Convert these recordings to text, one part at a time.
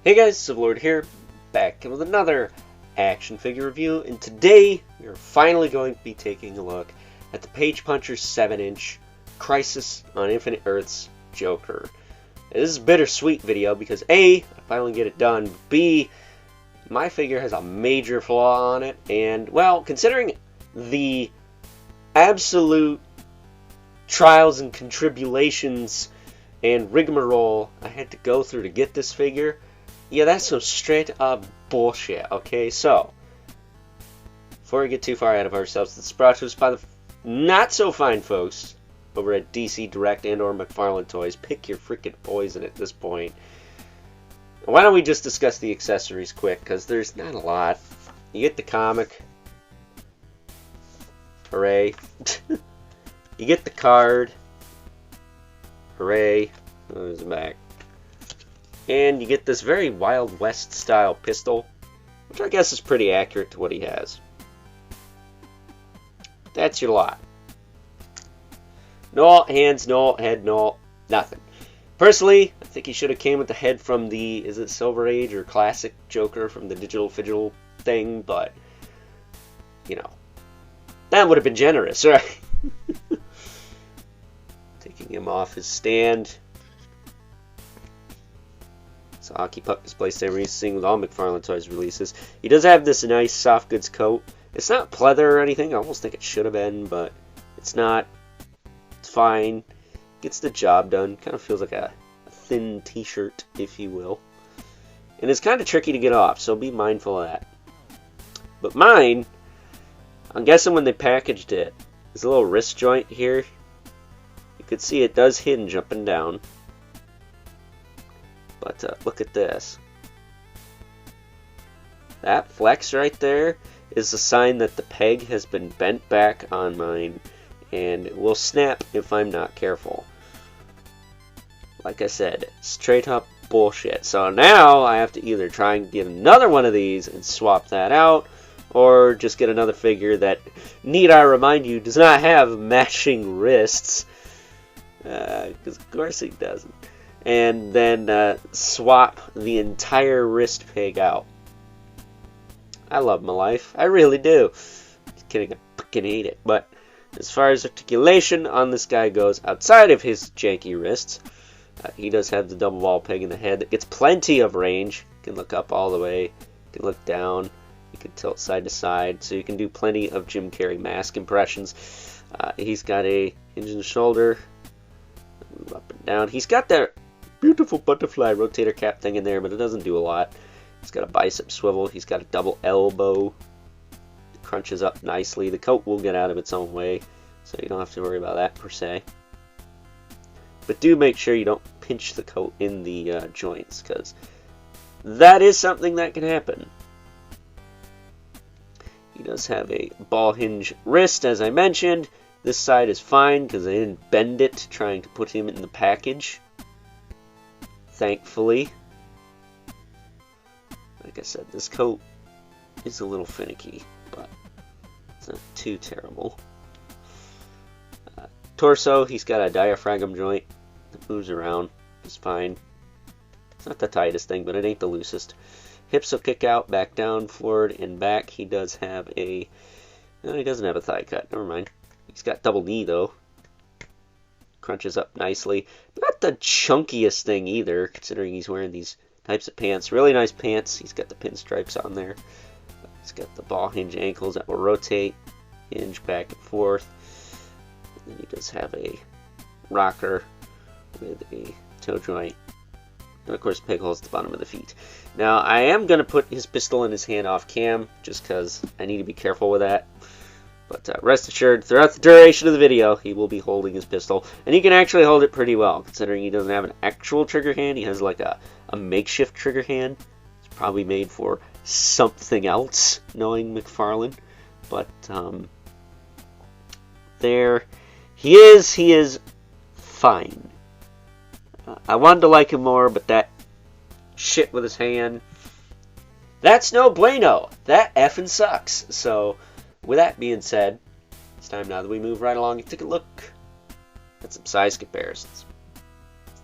Hey guys, Civilord here, back with another action figure review, and today we are finally going to be taking a look at the Page Puncher 7-inch Crisis on Infinite Earths Joker. This is a bittersweet video because A, I finally get it done, B, my figure has a major flaw on it, and well, considering the absolute trials and contribulations and rigmarole I had to go through to get this figure, yeah, that's some straight up bullshit, okay? So, before we get too far ahead of ourselves, this is brought to us by the not so fine folks over at DC Direct and or McFarlane Toys. Pick your freaking poison at this point. Why don't we just discuss the accessories quick, because there's not a lot. You get the comic. Hooray. You get the card. Hooray. Oh, there's the back. And you get this very Wild West style pistol, which I guess is pretty accurate to what he has. That's your lot. No hands, no head, no nothing. Personally, I think he should have came with the head from the, is it Silver Age or Classic Joker from the Digital Fidget thing, but, you know, that would have been generous, right? Taking him off his stand. So Aki Puck display stand we're seeing with all McFarlane Toys releases. He does have this nice soft goods coat. It's not pleather or anything. I almost think it should have been, but it's not. It's fine. Gets the job done. Kind of feels like a thin t-shirt, if you will. And it's kind of tricky to get off, so be mindful of that. But mine, I'm guessing when they packaged it, there's a little wrist joint here. You could see it does hinge up and down. But look at this. That flex right there is a sign that the peg has been bent back on mine and it will snap if I'm not careful. Like I said, straight up bullshit. So now I have to either try and get another one of these and swap that out, or just get another figure that, need I remind you, does not have matching wrists. Because of course he doesn't. And then swap the entire wrist peg out. I love my life. I really do. Just kidding, I fucking hate it. But as far as articulation on this guy goes, outside of his janky wrists, he does have the double ball peg in the head that gets plenty of range. You can look up all the way. You can look down. You can tilt side to side. So you can do plenty of Jim Carrey mask impressions. He's got a hinge in the shoulder. Move up and down. He's got that beautiful butterfly rotator cap thing in there, but it doesn't do a lot. He's got a bicep swivel. He's got a double elbow. It crunches up nicely. The coat will get out of its own way, so you don't have to worry about that per se. But do make sure you don't pinch the coat in the joints, because that is something that can happen. He does have a ball hinge wrist, as I mentioned. This side is fine because I didn't bend it trying to put him in the package. Thankfully. Like I said, this coat is a little finicky, but it's not too terrible. Torso, he's got a diaphragm joint that moves around. It's fine. It's not the tightest thing, but it ain't the loosest. Hips will kick out, back down, forward, and back. He does have a... No, he doesn't have a thigh cut. Never mind. He's got double knee, though. Crunches up nicely. Not the chunkiest thing either, considering he's wearing these types of pants. Really nice pants. He's got the pinstripes on there. He's got the ball hinge ankles that will rotate, hinge back and forth. And then he does have a rocker with a toe joint. And of course, peg holes at the bottom of the feet. Now, I am going to put his pistol in his hand off cam, just because I need to be careful with that. But rest assured, throughout the duration of the video, he will be holding his pistol. And he can actually hold it pretty well, considering he doesn't have an actual trigger hand. He has like a makeshift trigger hand. It's probably made for something else, knowing McFarlane. But there he is. He is fine. I wanted to like him more, but that shit with his hand, that's no bueno. That effing sucks. So... with that being said, it's time now that we move right along and take a look at some size comparisons.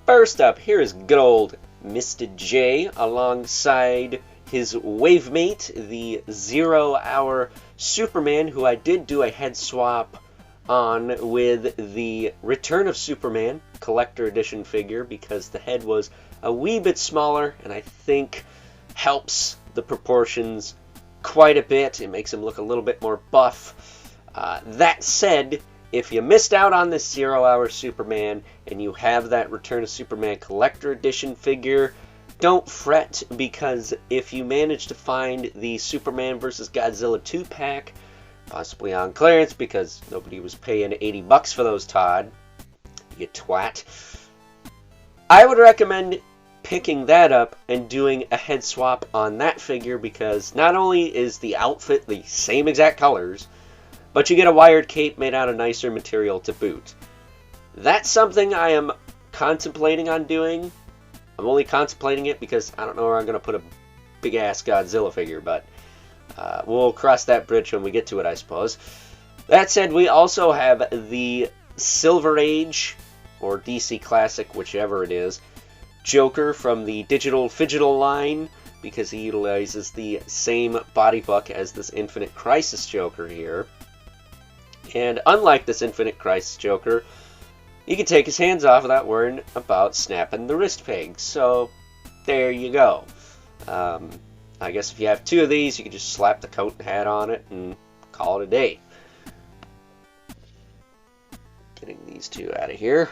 First up, here is good old Mr. J alongside his wave mate, the 0 Hour Superman, who I did do a head swap on with the Return of Superman collector edition figure because the head was a wee bit smaller and I think helps the proportions quite a bit. It makes him look a little bit more buff. That said, if you missed out on this 0 Hour Superman and you have that Return of Superman collector edition figure, don't fret, because if you manage to find the Superman vs. Godzilla 2-pack, possibly on clearance because nobody was paying $80 for those, Todd, you twat, I would recommend picking that up and doing a head swap on that figure, because not only is the outfit the same exact colors, but you get a wired cape made out of nicer material to boot. That's something I am contemplating on doing. I'm only contemplating it because I don't know where I'm going to put a big-ass Godzilla figure, but we'll cross that bridge when we get to it, I suppose. That said, we also have the Silver Age, or DC Classic, whichever it is, Joker from the Digital Fidgetal line, because he utilizes the same body buck as this Infinite Crisis Joker here. And unlike this Infinite Crisis Joker, he can take his hands off without worrying about snapping the wrist peg. So, there you go. I guess if you have two of these, you can just slap the coat and hat on it and call it a day. Getting these two out of here.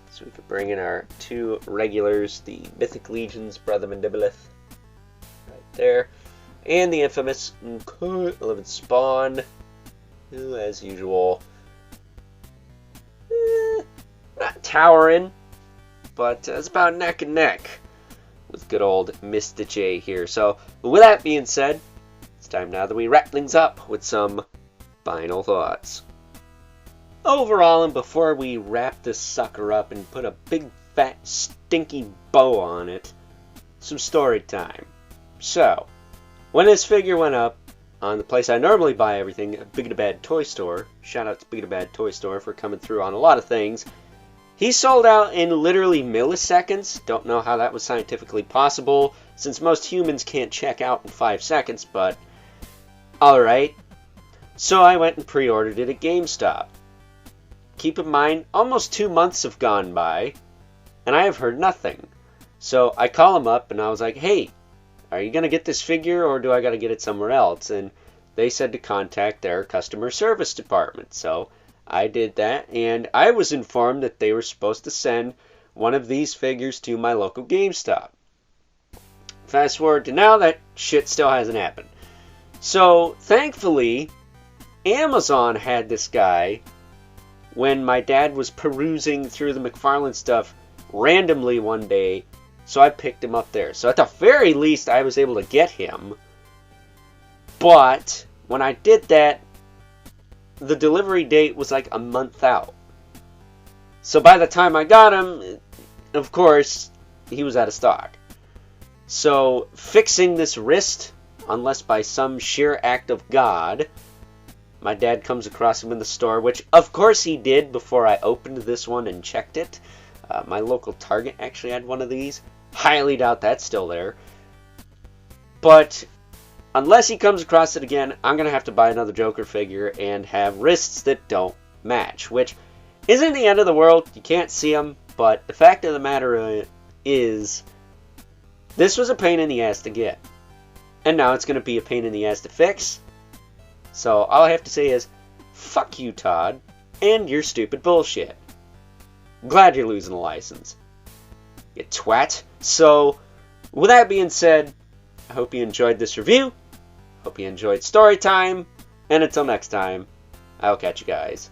So we could bring in our two regulars, the Mythic Legions, Brother Mandibilith, right there. And the infamous 11 Spawn, who, as usual, not towering, but it's about neck and neck with good old Mr. J here. So, with that being said, it's time now that we wrap things up with some final thoughts. Overall, and before we wrap this sucker up and put a big, fat, stinky bow on it, some story time. So, when this figure went up on the place I normally buy everything, Big to Bad Toy Store, shout out to Big to Bad Toy Store for coming through on a lot of things, he sold out in literally milliseconds. Don't know how that was scientifically possible, since most humans can't check out in 5 seconds, but alright. So I went and pre-ordered it at GameStop. Keep in mind, almost 2 months have gone by, and I have heard nothing. So I call him up, and I was like, hey, are you going to get this figure, or do I got to get it somewhere else? And they said to contact their customer service department. So I did that, and I was informed that they were supposed to send one of these figures to my local GameStop. Fast forward to now, that shit still hasn't happened. So, thankfully, Amazon had this guy when my dad was perusing through the McFarlane stuff randomly one day, so I picked him up there. So at the very least, I was able to get him. But when I did that, the delivery date was like a month out. So by the time I got him, of course, he was out of stock. So fixing this wrist, unless by some sheer act of God, my dad comes across him in the store, which of course he did before I opened this one and checked it. My local Target actually had one of these. Highly doubt that's still there. But unless he comes across it again, I'm going to have to buy another Joker figure and have wrists that don't match, which isn't the end of the world. You can't see them, but the fact of the matter is, this was a pain in the ass to get. And now it's going to be a pain in the ass to fix. So all I have to say is, fuck you, Todd, and your stupid bullshit. Glad you're losing the license, you twat. So, with that being said, I hope you enjoyed this review. Hope you enjoyed story time. And until next time, I'll catch you guys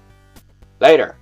later.